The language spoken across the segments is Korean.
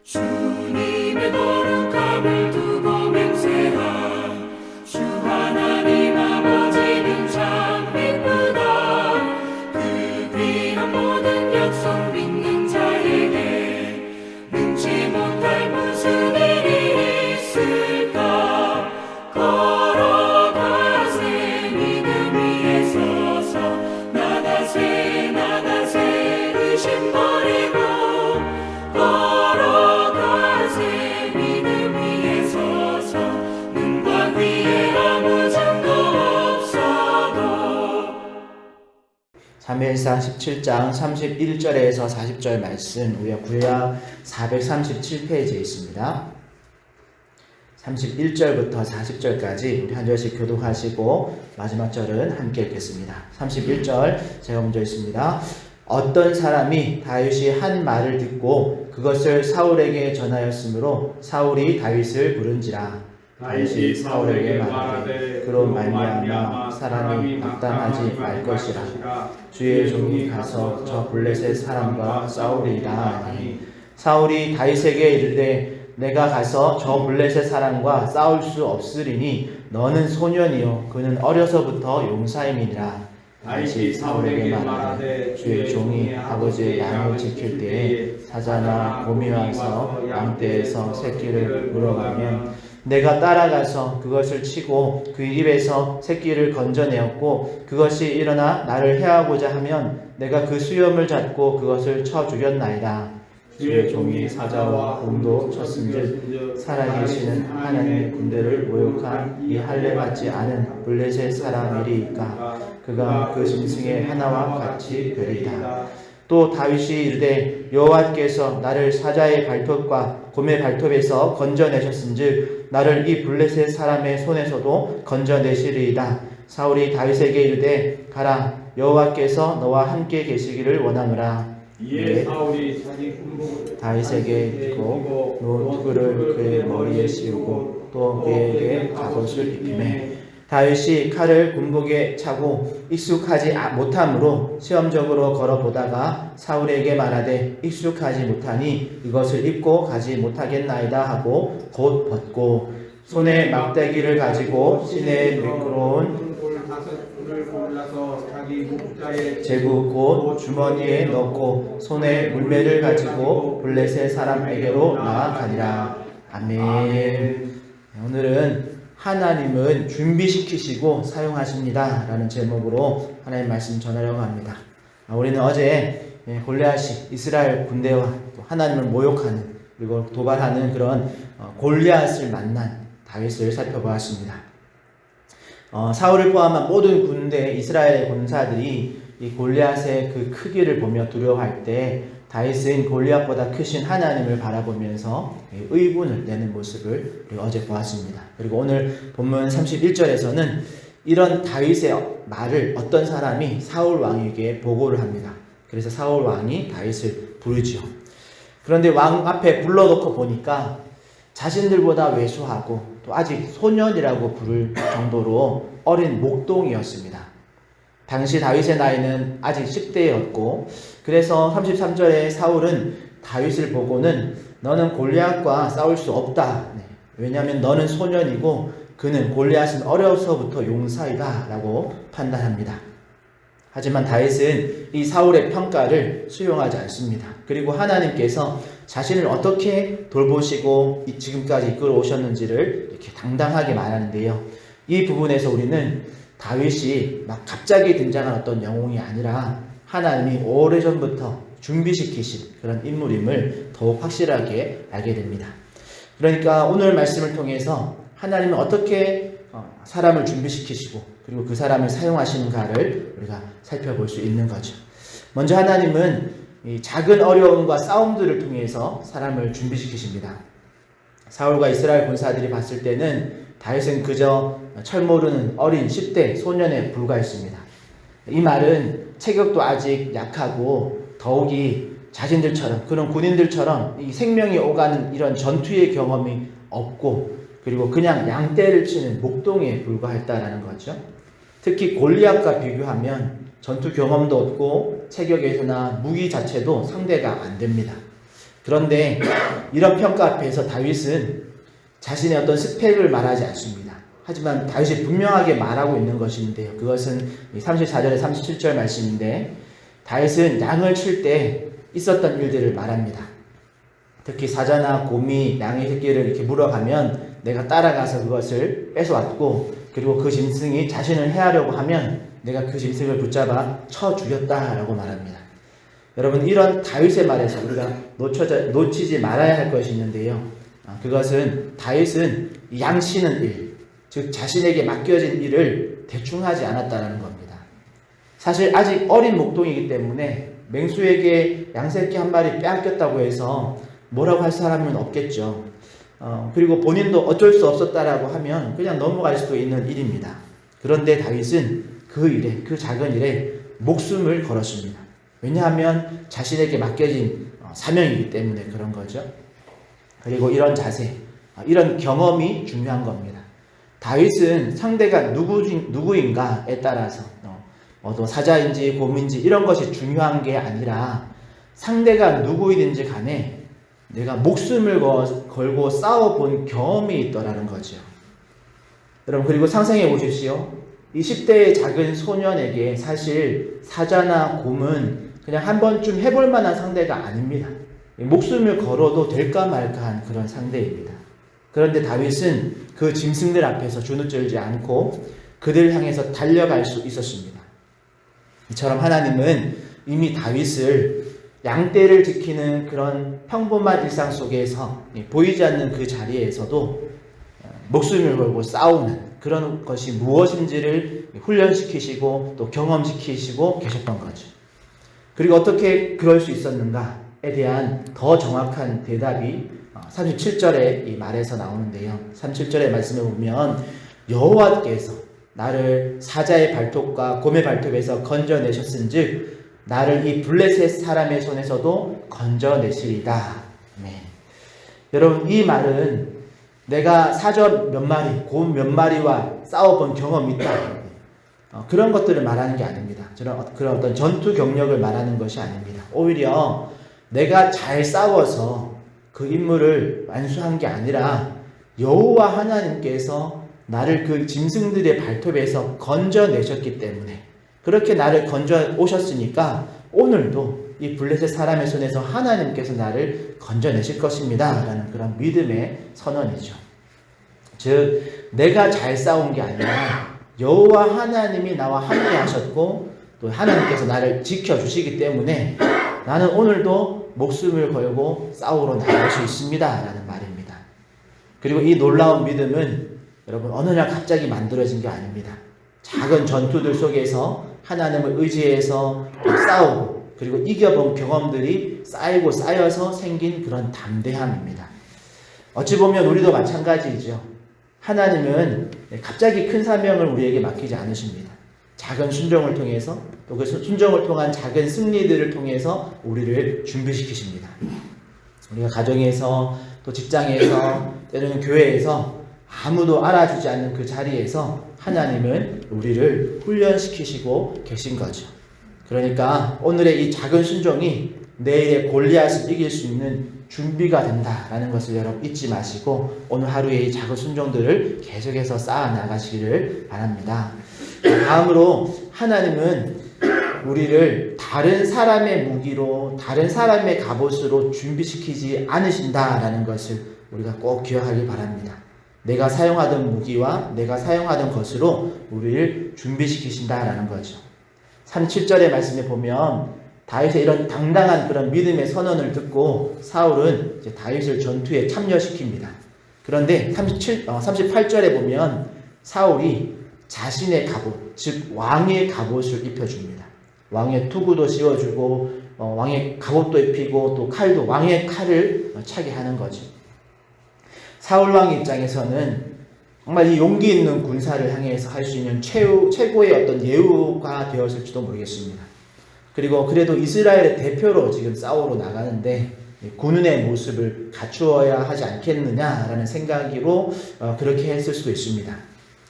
주님의 거룩함을 두고 맹세하. 주 하나님 아버지는 참 기쁘다. 그 귀한 모든 약속 믿는 자에게 능치 못할 무슨 일이 있을까. 걸어가세 믿음 위에 서서 나가세 나가세 의심 버리고 걸어가세 믿음 위에 서서 눈과 귀에 아무 증거 없어도. 사무엘상 17장 31절에서 40절 말씀 우리가 구약 437페이지에 있습니다. 31절부터 40절까지 우리 한 절씩 교독하시고 마지막 절은 함께 읽겠습니다. 31절 제가 먼저 읽습니다. 어떤 사람이 다윗이 한 말을 듣고 그것을 사울에게 전하였으므로 사울이 다윗을 부른지라. 다윗이 사울에게 말하되 그로 말미암아 사람이 낙담하지 말 것이라. 주의 종이 가서 저 블레셋 사람과 싸우리이다 하니 사울이 다윗에게 이르되 내가 가서 저 블레셋 사람과 싸울 수 없으리니 너는 소년이요 그는 어려서부터 용사임이니라. 다윗이 사울에게 말하되 주의 종이 아버지의 양을 지킬 때에 사자나 곰이 와서 양떼에서 새끼를 물어가면 내가 따라가서 그것을 치고 그 입에서 새끼를 건져내었고 그것이 일어나 나를 해하고자 하면 내가 그 수염을 잡고 그것을 쳐 죽였나이다. 주의 종이 사자와 곰도 쳤은즉 살아계시는 하나님의 군대를 모욕한 이 할례 받지 않은 블레셋 사람이리이까 그가 그 짐승의 하나와 같이 되리이다. 또 다윗이 이르되 여호와께서 나를 사자의 발톱과 곰의 발톱에서 건져내셨은즉 나를 이 블레셋 사람의 손에서도 건져내시리이다. 사울이 다윗에게 이르되 가라 여호와께서 너와 함께 계시기를 원하노라. 이에 사울이 자기 군복을 다윗에게 입히고 노트구를 그의 머리에 씌우고 또 그에게 갑옷을 입히매 다윗이 칼을 군복에 차고 익숙하지 못함으로 시험적으로 걸어보다가 사울에게 말하되 익숙하지 못하니 이것을 입고 가지 못하겠나이다 하고 곧 벗고 손에 막대기를 가지고 시내에 미끄러운 제구 곧 주머니에 넣고 손에 물매를 가지고 블레셋 사람에게로 나아가니라. 아멘. 오늘은 하나님은 준비시키시고 사용하십니다 라는 제목으로 하나님 말씀 전하려고 합니다. 우리는 어제 골리앗이 이스라엘 군대와 또 하나님을 모욕하는 그리고 도발하는 그런 골리앗을 만난 다윗을 살펴보았습니다. 사울을 포함한 모든 군대 이스라엘 군사들이 이 골리앗의 그 크기를 보며 두려워할 때 다윗은 골리앗보다 크신 하나님을 바라보면서 의분을 내는 모습을 우리가 어제 보았습니다. 그리고 오늘 본문 31절에서는 이런 다윗의 말을 어떤 사람이 사울 왕에게 보고를 합니다. 그래서 사울 왕이 다윗을 부르지요. 그런데 왕 앞에 불러놓고 보니까 자신들보다 왜소하고 또 아직 소년이라고 부를 정도로 어린 목동이었습니다. 당시 다윗의 나이는 아직 10대였고 그래서 33절에 사울은 다윗을 보고는 너는 골리앗과 싸울 수 없다. 왜냐하면 너는 소년이고 그는 골리앗은 어려서부터 용사이다 라고 판단합니다. 하지만 다윗은 이 사울의 평가를 수용하지 않습니다. 그리고 하나님께서 자신을 어떻게 돌보시고 지금까지 이끌어 오셨는지를 이렇게 당당하게 말하는데요. 이 부분에서 우리는 다윗이 막 갑자기 등장한 어떤 영웅이 아니라 하나님이 오래전부터 준비시키신 그런 인물임을 더욱 확실하게 알게 됩니다. 그러니까 오늘 말씀을 통해서 하나님은 어떻게 사람을 준비시키시고 그리고 그 사람을 사용하시는가를 우리가 살펴볼 수 있는 거죠. 먼저 하나님은 이 작은 어려움과 싸움들을 통해서 사람을 준비시키십니다. 사울과 이스라엘 군사들이 봤을 때는 다윗은 그저 철 모르는 어린 10대 소년에 불과했습니다. 이 말은 체격도 아직 약하고 더욱이 자신들처럼 그런 군인들처럼 이 생명이 오가는 이런 전투의 경험이 없고 그리고 그냥 양떼를 치는 목동에 불과했다라는 거죠. 특히 골리앗과 비교하면 전투 경험도 없고 체격에서나 무기 자체도 상대가 안 됩니다. 그런데 이런 평가 앞에서 다윗은 자신의 어떤 스펙을 말하지 않습니다. 하지만 다윗이 분명하게 말하고 있는 것인데요. 그것은 34절에 37절 말씀인데 다윗은 양을 칠 때 있었던 일들을 말합니다. 특히 사자나 곰이 양의 새끼를 이렇게 물어가면 내가 따라가서 그것을 뺏어왔고, 그리고 그 짐승이 자신을 해하려고 하면 내가 그 짐승을 붙잡아 쳐 죽였다라고 말합니다. 여러분, 이런 다윗의 말에서 우리가 놓치지 말아야 할 것이 있는데요. 그것은 다윗은 양치는 일, 즉 자신에게 맡겨진 일을 대충 하지 않았다는 겁니다. 사실 아직 어린 목동이기 때문에 맹수에게 양새끼 한 마리 빼앗겼다고 해서 뭐라고 할 사람은 없겠죠. 그리고 본인도 어쩔 수 없었다라고 하면 그냥 넘어갈 수도 있는 일입니다. 그런데 다윗은 그 일에, 그 작은 일에 목숨을 걸었습니다. 왜냐하면 자신에게 맡겨진 사명이기 때문에 그런 거죠. 그리고 이런 자세, 이런 경험이 중요한 겁니다. 다윗은 상대가 누구인가에 따라서 또 사자인지 곰인지 이런 것이 중요한 게 아니라 상대가 누구이든지 간에 내가 목숨을 걸고 싸워본 경험이 있더라는 거죠. 여러분, 그리고 상상해 보십시오. 이 10대의 작은 소년에게 사실 사자나 곰은 그냥 한 번쯤 해볼 만한 상대가 아닙니다. 목숨을 걸어도 될까 말까한 그런 상대입니다. 그런데 다윗은 그 짐승들 앞에서 주눅들지 않고 그들 향해서 달려갈 수 있었습니다. 이처럼 하나님은 이미 다윗을 양떼를 지키는 그런 평범한 일상 속에서 보이지 않는 그 자리에서도 목숨을 걸고 싸우는 그런 것이 무엇인지를 훈련시키시고 또 경험시키시고 계셨던 거죠. 그리고 어떻게 그럴 수 있었는가에 대한 더 정확한 대답이 37절의 이 말에서 나오는데요. 37절의 말씀을 보면 여호와께서 나를 사자의 발톱과 곰의 발톱에서 건져내셨은즉 나를 이 블레셋 사람의 손에서도 건져내시리다. 네. 여러분, 이 말은 내가 사자 몇 마리, 곰 몇 마리와 싸워본 경험이 있다, 그런 것들을 말하는 게 아닙니다. 그런 어떤 전투 경력을 말하는 것이 아닙니다. 오히려 내가 잘 싸워서 그 임무를 완수한 게 아니라 여호와 하나님께서 나를 그 짐승들의 발톱에서 건져내셨기 때문에, 그렇게 나를 건져 오셨으니까 오늘도 이 블레셋 사람의 손에서 하나님께서 나를 건져내실 것입니다 라는 그런 믿음의 선언이죠. 즉 내가 잘 싸운 게 아니라 여호와 하나님이 나와 함께 하셨고 또 하나님께서 나를 지켜주시기 때문에 나는 오늘도 목숨을 걸고 싸우러 나갈 수 있습니다 라는 말입니다. 그리고 이 놀라운 믿음은 여러분 어느 날 갑자기 만들어진 게 아닙니다. 작은 전투들 속에서 하나님을 의지해서 싸우고 그리고 이겨본 경험들이 쌓이고 쌓여서 생긴 그런 담대함입니다. 어찌 보면 우리도 마찬가지이죠. 하나님은 갑자기 큰 사명을 우리에게 맡기지 않으십니다. 작은 순종을 통해서 또 그 순종을 통한 작은 승리들을 통해서 우리를 준비시키십니다. 우리가 가정에서 또 직장에서 때로는 교회에서 아무도 알아주지 않는 그 자리에서 하나님은 우리를 훈련시키시고 계신 거죠. 그러니까 오늘의 이 작은 순종이 내일의 골리앗을 이길 수 있는 준비가 된다라는 것을 여러분 잊지 마시고 오늘 하루의 이 작은 순종들을 계속해서 쌓아 나가시기를 바랍니다. 다음으로 하나님은 우리를 다른 사람의 무기로 다른 사람의 갑옷으로 준비시키지 않으신다라는 것을 우리가 꼭 기억하길 바랍니다. 내가 사용하던 무기와 내가 사용하던 것으로 우리를 준비시키신다라는 거죠. 37절의 말씀에 보면 다윗의 이런 당당한 그런 믿음의 선언을 듣고 사울은 이제 다윗을 전투에 참여시킵니다. 그런데 38절에 보면 사울이 자신의 갑옷, 즉 왕의 갑옷을 입혀줍니다. 왕의 투구도 씌워주고 왕의 갑옷도 입히고 또 칼도 왕의 칼을 차게 하는 거죠. 사울 왕의 입장에서는 정말 이 용기 있는 군사를 향해서 할 수 있는 최고의 어떤 예우가 되었을지도 모르겠습니다. 그리고 그래도 이스라엘의 대표로 지금 싸우러 나가는데 군인의 모습을 갖추어야 하지 않겠느냐라는 생각으로 그렇게 했을 수도 있습니다.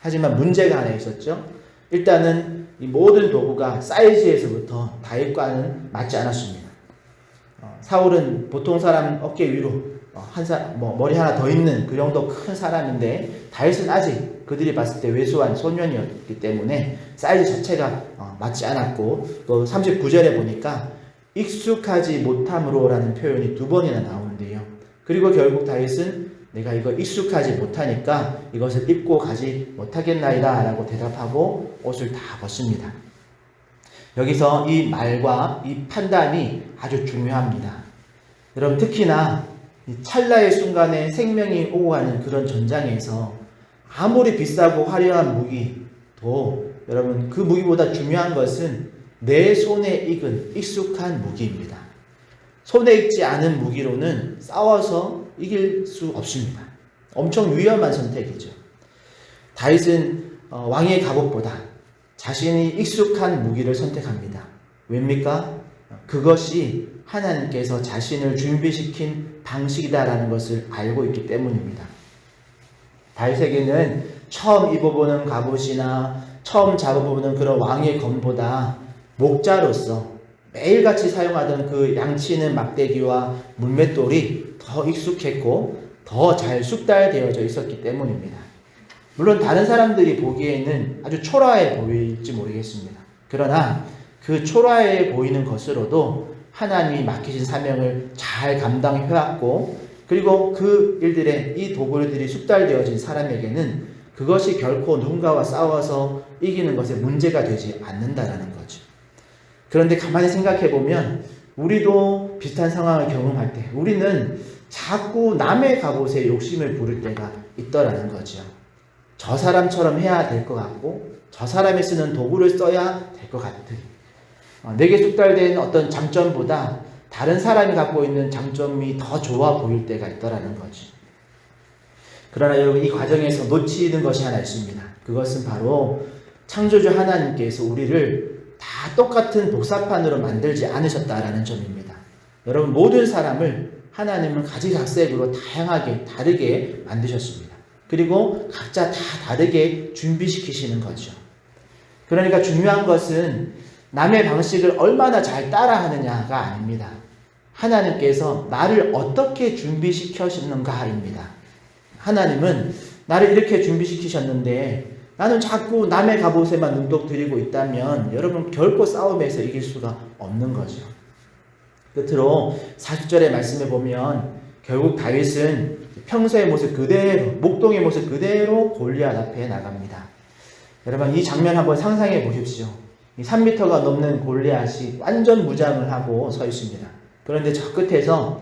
하지만 문제가 하나 있었죠. 일단은 이 모든 도구가 사이즈에서부터 다윗과는 맞지 않았습니다. 사울은 보통 사람 어깨 위로 머리 하나 더 있는 그 정도 큰 사람인데 다윗은 아직 그들이 봤을 때 왜소한 소년이었기 때문에 사이즈 자체가 맞지 않았고 또 39절에 보니까 익숙하지 못함으로 라는 표현이 2번이나 나오는데요. 그리고 결국 다윗은 내가 이거 익숙하지 못하니까 이것을 입고 가지 못하겠나이다 라고 대답하고 옷을 다 벗습니다. 여기서 이 말과 이 판단이 아주 중요합니다. 여러분 특히나 이 찰나의 순간에 생명이 오고 가는 그런 전장에서 아무리 비싸고 화려한 무기도 여러분 그 무기보다 중요한 것은 내 손에 익은 익숙한 무기입니다. 손에 익지 않은 무기로는 싸워서 이길 수 없습니다. 엄청 위험한 선택이죠. 다윗은 왕의 갑옷보다 자신이 익숙한 무기를 선택합니다. 왜입니까? 그것이 하나님께서 자신을 준비시킨 방식이다라는 것을 알고 있기 때문입니다. 다윗에게는 처음 입어보는 갑옷이나 처음 잡아보는 그런 왕의 검보다 목자로서 매일같이 사용하던 그 양치는 막대기와 물맷돌이 더 익숙했고 더 잘 숙달되어져 있었기 때문입니다. 물론 다른 사람들이 보기에는 아주 초라해 보일지 모르겠습니다. 그러나 그 초라해 보이는 것으로도 하나님이 맡기신 사명을 잘 감당해왔고 그리고 그 일들에 이 도구들이 숙달되어진 사람에게는 그것이 결코 누군가와 싸워서 이기는 것에 문제가 되지 않는다라는 거죠. 그런데 가만히 생각해 보면 우리도 비슷한 상황을 경험할 때 우리는 자꾸 남의 갑옷에 욕심을 부릴 때가 있더라는 거죠. 저 사람처럼 해야 될 것 같고 저 사람이 쓰는 도구를 써야 될 것 같은 내게 숙달된 어떤 장점보다 다른 사람이 갖고 있는 장점이 더 좋아 보일 때가 있더라는 거죠. 그러나 여러분 이 과정에서 놓치는 것이 하나 있습니다. 그것은 바로 창조주 하나님께서 우리를 다 똑같은 복사판으로 만들지 않으셨다라는 점입니다. 여러분 모든 사람을 하나님은 가지각색으로 다양하게 다르게 만드셨습니다. 그리고 각자 다 다르게 준비시키시는 거죠. 그러니까 중요한 것은 남의 방식을 얼마나 잘 따라하느냐가 아닙니다. 하나님께서 나를 어떻게 준비시켜셨는가입니다. 하나님은 나를 이렇게 준비시키셨는데 나는 자꾸 남의 갑옷에만 눈독 들이고 있다면 여러분 결코 싸움에서 이길 수가 없는 거죠. 끝으로 40절의 말씀에 보면 결국 다윗은 평소의 모습 그대로 목동의 모습 그대로 골리앗 앞에 나갑니다. 여러분 이 장면 한번 상상해 보십시오. 3m가 넘는 골리앗이 완전 무장을 하고 서 있습니다. 그런데 저 끝에서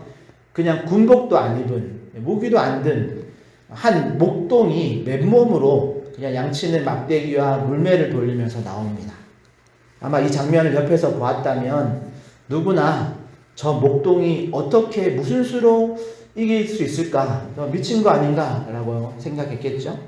그냥 군복도 안 입은 무기도 안 든 한 목동이 맨몸으로 그냥 양치는 막대기와 물매를 돌리면서 나옵니다. 아마 이 장면을 옆에서 보았다면 누구나 저 목동이 어떻게 무슨 수로 이길 수 있을까? 미친 거 아닌가? 라고 생각했겠죠.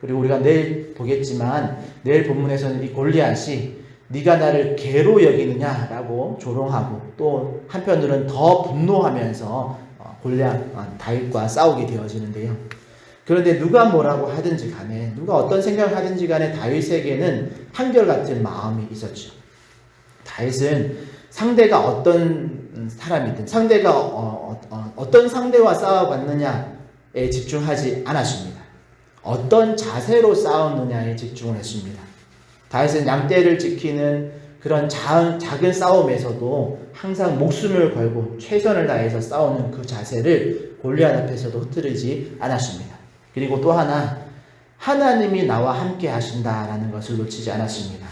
그리고 우리가 내일 보겠지만 내일 본문에서는 이 골리앗이 네가 나를 개로 여기느냐라고 조롱하고 또 한편으로는 더 분노하면서 골리앗 다윗과 싸우게 되어지는데요. 그런데 누가 뭐라고 하든지 간에 누가 어떤 생각을 하든지 간에 다윗에게는 한결같은 마음이 있었죠. 다윗은 상대가 어떤 사람이든 상대가 어떤 상대와 싸워봤느냐에 집중하지 않았습니다. 어떤 자세로 싸웠느냐에 집중을 했습니다. 다윗은 양떼를 지키는 그런 작은 싸움에서도 항상 목숨을 걸고 최선을 다해서 싸우는 그 자세를 골리앗 앞에서도 흐트리지 않았습니다. 그리고 또 하나 하나님이 나와 함께 하신다라는 것을 놓치지 않았습니다.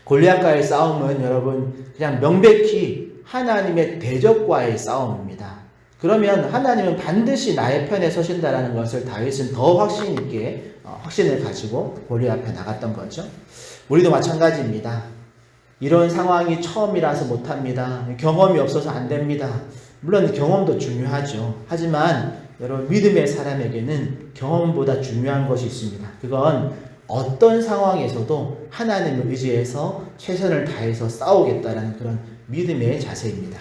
골리앗과의 싸움은 여러분 그냥 명백히 하나님의 대적과의 싸움입니다. 그러면 하나님은 반드시 나의 편에 서신다라는 것을 다윗은 더 확신 있게 확신을 가지고 골리앗 앞에 나갔던 거죠. 우리도 마찬가지입니다. 이런 상황이 처음이라서 못합니다. 경험이 없어서 안 됩니다. 물론 경험도 중요하죠. 하지만 여러분 믿음의 사람에게는 경험보다 중요한 것이 있습니다. 그건 어떤 상황에서도 하나님을 의지해서 최선을 다해서 싸우겠다라는 그런 믿음의 자세입니다.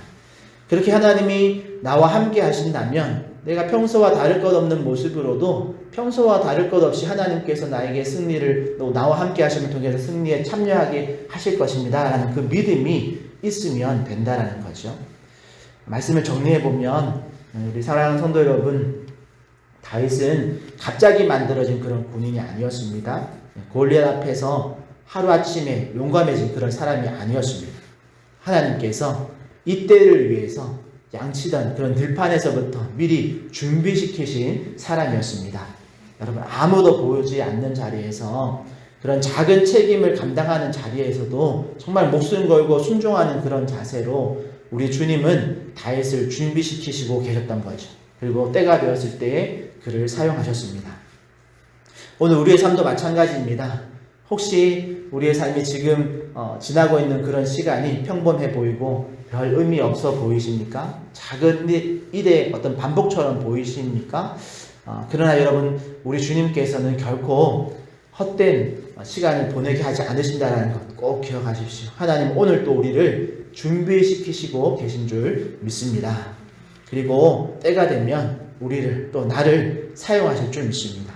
그렇게 하나님이 나와 함께 하신다면 내가 평소와 다를 것 없는 모습으로도 평소와 다를 것 없이 하나님께서 나에게 승리를 또 나와 함께 하심을 통해서 승리에 참여하게 하실 것입니다 라는 그 믿음이 있으면 된다라는 거죠. 말씀을 정리해 보면 우리 사랑하는 성도 여러분, 다윗은 갑자기 만들어진 그런 군인이 아니었습니다. 골리앗 앞에서 하루아침에 용감해진 그런 사람이 아니었습니다. 하나님께서 이때를 위해서 양치던 그런 들판에서부터 미리 준비시키신 사람이었습니다. 여러분, 아무도 보이지 않는 자리에서 그런 작은 책임을 감당하는 자리에서도 정말 목숨 걸고 순종하는 그런 자세로 우리 주님은 다윗을 준비시키시고 계셨던 거죠. 그리고 때가 되었을 때에 그를 사용하셨습니다. 오늘 우리의 삶도 마찬가지입니다. 혹시 우리의 삶이 지금 지나고 있는 그런 시간이 평범해 보이고 별 의미 없어 보이십니까? 작은 일의 어떤 반복처럼 보이십니까? 그러나 여러분, 우리 주님께서는 결코 헛된 시간을 보내게 하지 않으신다는 것 꼭 기억하십시오. 하나님 오늘 또 우리를 준비시키시고 계신 줄 믿습니다. 그리고 때가 되면 우리를 또 나를 사용하실 줄 믿습니다.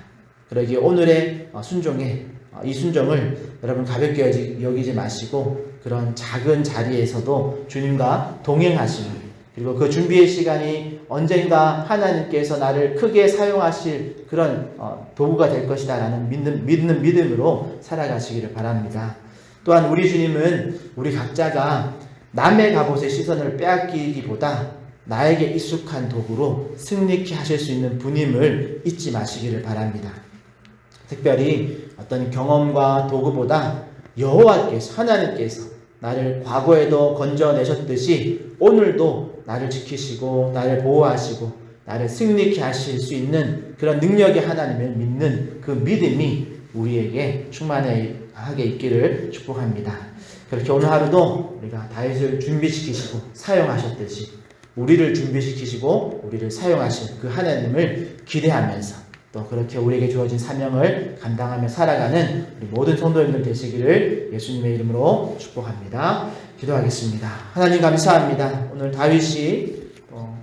그러기에 오늘의 순종에 이 순종을 여러분 가볍게 여기지 마시고 그런 작은 자리에서도 주님과 동행하시는, 그리고 그 준비의 시간이 언젠가 하나님께서 나를 크게 사용하실 그런 도구가 될 것이다 라는 믿는 믿음으로 살아가시기를 바랍니다. 또한 우리 주님은 우리 각자가 남의 갑옷의 시선을 빼앗기기보다 나에게 익숙한 도구로 승리케 하실 수 있는 분임을 잊지 마시기를 바랍니다. 특별히 어떤 경험과 도구보다 여호와께서, 하나님께서 나를 과거에도 건져내셨듯이 오늘도 나를 지키시고 나를 보호하시고 나를 승리케 하실 수 있는 그런 능력의 하나님을 믿는 그 믿음이 우리에게 충만하게 있기를 축복합니다. 그렇게 오늘 하루도 우리가 다윗을 준비시키시고 사용하셨듯이 우리를 준비시키시고 우리를 사용하실 그 하나님을 기대하면서 또 그렇게 우리에게 주어진 사명을 감당하며 살아가는 우리 모든 성도님들 되시기를 예수님의 이름으로 축복합니다. 기도하겠습니다. 하나님 감사합니다. 오늘 다윗이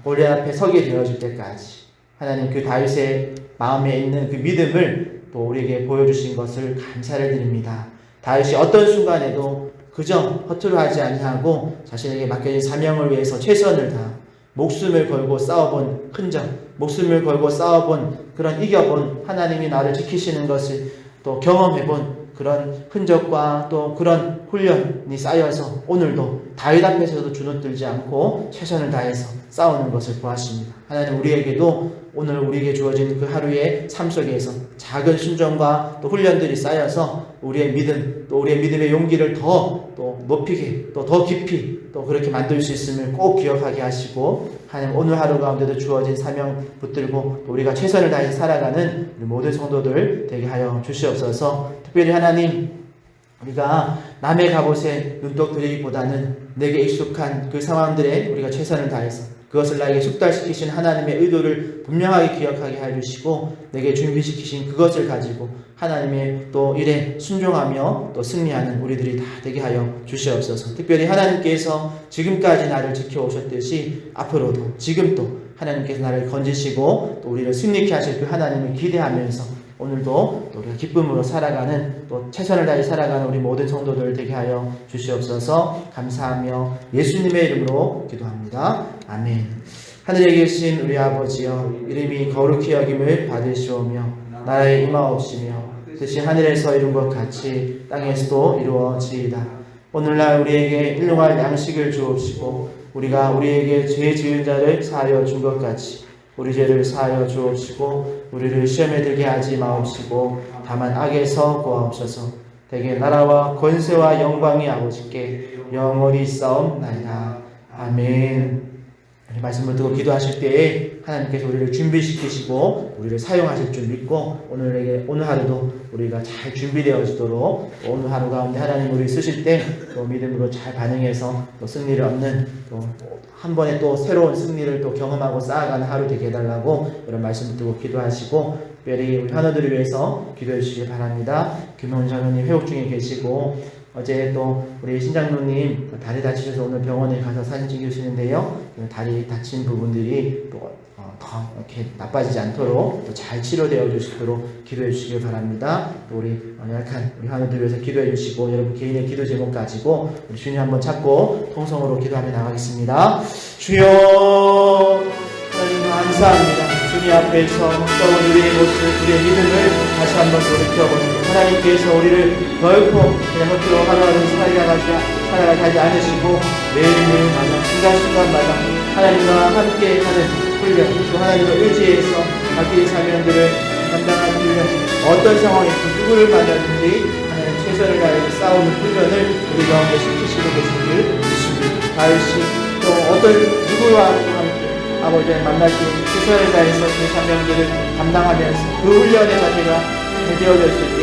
골리앗 앞에 서게 되어질 때까지 하나님 그 다윗의 마음에 있는 그 믿음을 또 우리에게 보여주신 것을 감사를 드립니다. 다윗이 어떤 순간에도 그저 허투루 하지 아니하고 자신에게 맡겨진 사명을 위해서 최선을 다하 목숨을 걸고 싸워본 흔적, 목숨을 걸고 싸워본 그런 이겨본 하나님이 나를 지키시는 것을 또 경험해본 그런 흔적과 또 그런 훈련이 쌓여서 오늘도 다윗 앞에서도 주눅들지 않고 최선을 다해서 싸우는 것을 보았습니다. 하나님 우리에게도 오늘 우리에게 주어진 그 하루의 삶 속에서 작은 순종과 또 훈련들이 쌓여서 우리의 믿음, 또 우리의 믿음의 용기를 더 또 높이게, 또 더 깊이 또 그렇게 만들 수 있음을 꼭 기억하게 하시고 하나님 오늘 하루 가운데도 주어진 사명 붙들고 또 우리가 최선을 다해서 살아가는 우리 모든 성도들 되게 하여 주시옵소서. 특별히 하나님, 우리가 남의 갑옷에 눈독 들이기보다는 내게 익숙한 그 상황들에 우리가 최선을 다해서 그것을 나에게 숙달시키신 하나님의 의도를 분명하게 기억하게 해주시고 내게 준비시키신 그것을 가지고 하나님의 또 일에 순종하며 또 승리하는 우리들이 다 되게 하여 주시옵소서. 특별히 하나님께서 지금까지 나를 지켜오셨듯이 앞으로도 지금도 하나님께서 나를 건지시고 또 우리를 승리케 하실 그 하나님을 기대하면서 오늘도 또 우리가 기쁨으로 살아가는 또 최선을 다해 살아가는 우리 모든 성도들 되게 하여 주시옵소서. 감사하며 예수님의 이름으로 기도합니다. 아멘. 하늘에 계신 우리 아버지여, 이름이 거룩히 여김을 받으시오며 나라에 임하옵시며 뜻이 하늘에서 이룬 것 같이 땅에서도 이루어지이다. 오늘날 우리에게 일용할 양식을 주옵시고 우리가 우리에게 죄 지은 자를 사하여 준 것 같이 우리 죄를 사하여 주옵시고 우리를 시험에 들게 하지 마옵시고 다만 악에서 구하옵소서. 대개 나라와 권세와 영광이 아버지께 영원히 있사옵나이다. 아멘. 말씀을 듣고 기도하실 때에 하나님께서 우리를 준비시키시고 우리를 사용하실 줄 믿고 오늘 하루도 우리가 잘 준비되어지도록 오늘 하루 가운데 하나님 우리 쓰실 때 또 믿음으로 잘 반응해서 또 승리를 얻는 또 한 번에 또 새로운 승리를 또 경험하고 쌓아가는 하루 되게 해달라고 이런 말씀을 듣고 기도하시고 특별히 우리 환우들을 위해서 기도해 주시기 바랍니다. 김홍 장로님 회복 중에 계시고 어제 또 우리 신장로님 다리 다치셔서 오늘 병원에 가서 사진 찍으시는데요. 다리 다친 부분들이 또 더 이렇게 나빠지지 않도록 또 잘 치료되어 주시도록 기도해 주시길 바랍니다. 또 우리 약한 우리 하나님들 위해서 기도해 주시고 여러분 개인의 기도 제목 가지고 우리 주님 한번 찾고 통성으로 기도하며 나가겠습니다. 주여 하나님 감사합니다. 주님 앞에서 떠온 우리의 모습, 우리의 믿음을 다시 한번 돌이켜보는 하나님께서 우리를 결코 그냥 헛으로 하루하루 살아가지 않으시고 매일매일마다 순간순간마다 하나님과 함께 하는 훈련, 또 하나님을 의지해서 자기의 사명들을 감당하는 훈련, 어떤 상황에서 누구를 만나든지 하나님 최선을 다해서 싸우는 훈련을 우리 가운데 시키시고 계시길 믿습니다. 다윗이 또 어떤 누구와 함께 아버지를 만날 때 최선을 다해서 그 사명들을 감당하면서 그 훈련의 자세가 되어졌을 때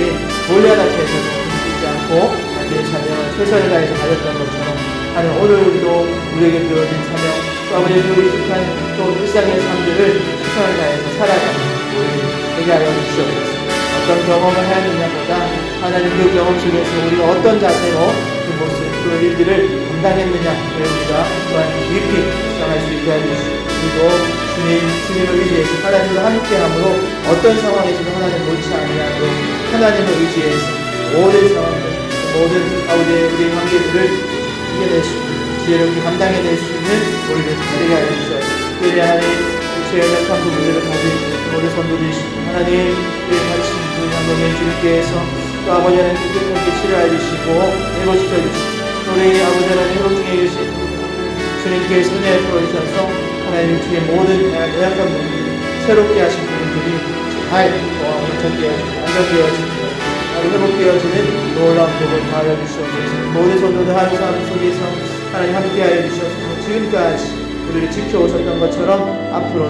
골리앗 앞에서도 힘들지 않고 자기의 사명을 최선을 다해서 가졌던 것처럼 하는 오늘도 우리에게 주어진 사명 또 아버지의 그 익숙한 또 일상의 삶들을 최선을 다해서 살아가는 우리 되게 하여 주시옵소서. 어떤 경험을 하였느냐보다 하나님 그 경험 속에서 우리가 어떤 자세로 그 모습, 그 일들을 감당했느냐를 우리가 또한 깊이 묵상할 수 있게 해주시고 그리고 주님을 의지해서 하나님과 함께함으로 어떤 상황에서도 하나님 놓지 아니하고 하나님을 의지해서 모든 상황들, 모든 아버지의 우리의 관계들을 이겨낼 수 있는 지혜롭게 감당해낼 수 있는 우리를 되게 하여 주시옵소서. 특별히 하나님 육체의 연약한 부분들을 가진 모든 성도들이시고 하나님 우리의 가르친 그 양동의 주님께서 또 아버지 하나님 깨끗하게 치료해 주시고 회복시켜 주시고 우리 아버지 하나님 회복 중에 계신 주님께서 은혜를 풀어주셔서 하나님 주의 모든 연약한 부분들이 새롭게 하신 부분들이 잘 안정되어지고 회복되어지는 놀라운 복을 다하여 주시옵소서. 모든 성도들 하루 삶 속에서 하나님 함께하여 주시옵소서. 지금까지 우리를 지켜오셨던 것처럼 앞으로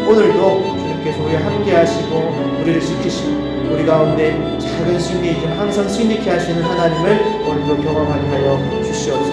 오늘도 주님께서 우리와 함께하시고 우리를 지키시고 우리 가운데 작은 승리이지만 항상 승리케 하시는 하나님을 오늘도 경험하게 하여 주시옵소서.